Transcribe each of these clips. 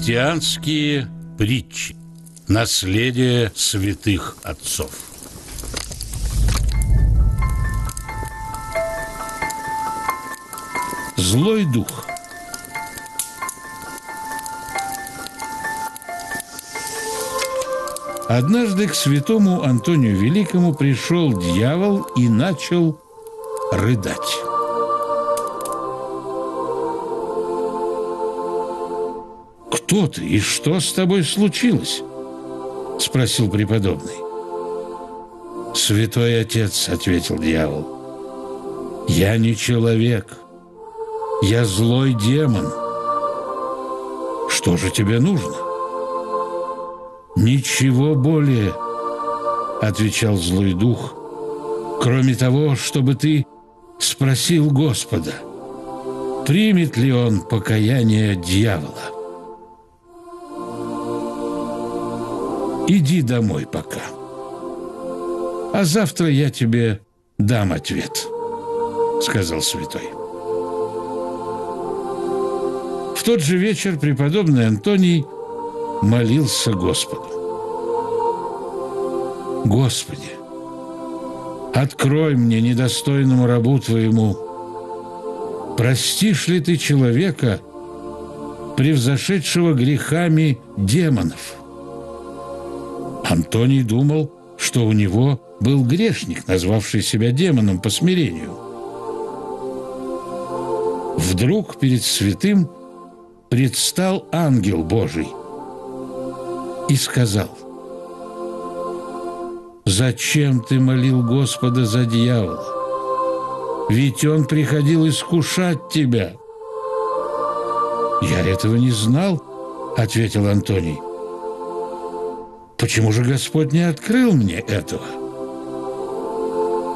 Христианские притчи. Наследие святых отцов. Злой дух. Однажды к святому Антонию Великому пришел дьявол и начал рыдать. «Кто ты и что с тобой случилось?» – спросил преподобный. «Святой отец», – ответил дьявол, – «я не человек, я злой демон. Что же тебе нужно?» «Ничего более», – отвечал злой дух, – «кроме того, чтобы ты спросил Господа, примет ли он покаяние дьявола. Иди домой пока, а завтра я тебе дам ответ», – сказал святой. В тот же вечер преподобный Антоний молился Господу. «Господи, открой мне, недостойному рабу Твоему, простишь ли Ты человека, превзошедшего грехами демонов?» Антоний думал, что у него был грешник, назвавший себя демоном по смирению. Вдруг перед святым предстал ангел Божий и сказал: «Зачем ты молил Господа за дьявола? Ведь он приходил искушать тебя». «Я этого не знал», — ответил Антоний. «Почему же Господь не открыл мне этого?»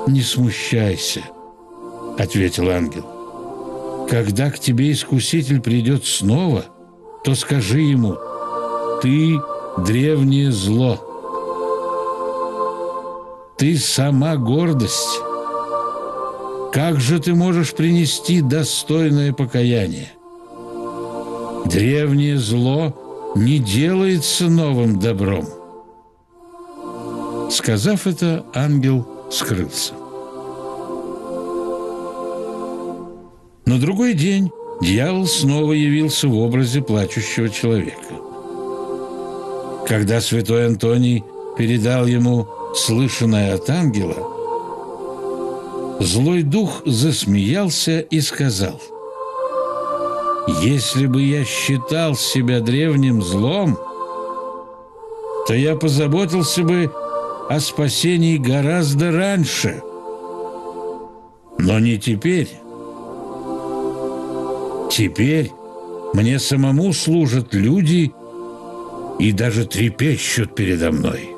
«Не смущайся», — ответил ангел. «Когда к тебе искуситель придет снова, то скажи ему: ты древнее зло, ты сама гордость. Как же ты можешь принести достойное покаяние? Древнее зло не делается новым добром». Сказав это, ангел скрылся. На другой день дьявол снова явился в образе плачущего человека. Когда святой Антоний передал ему слышанное от ангела, злой дух засмеялся и сказал: «Если бы я считал себя древним злом, то я позаботился бы о спасении гораздо раньше, но не теперь. Теперь мне самому служат люди и даже трепещут передо мной.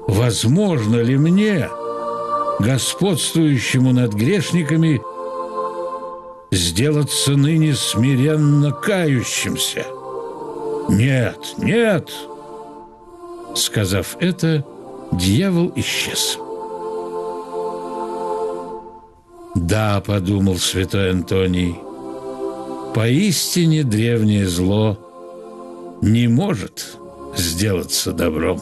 Возможно ли мне, господствующему над грешниками, сделаться ныне смиренно кающимся? Нет, нет!» Сказав это, дьявол исчез. «Да, — подумал святой Антоний, — поистине древнее зло не может сделаться добром».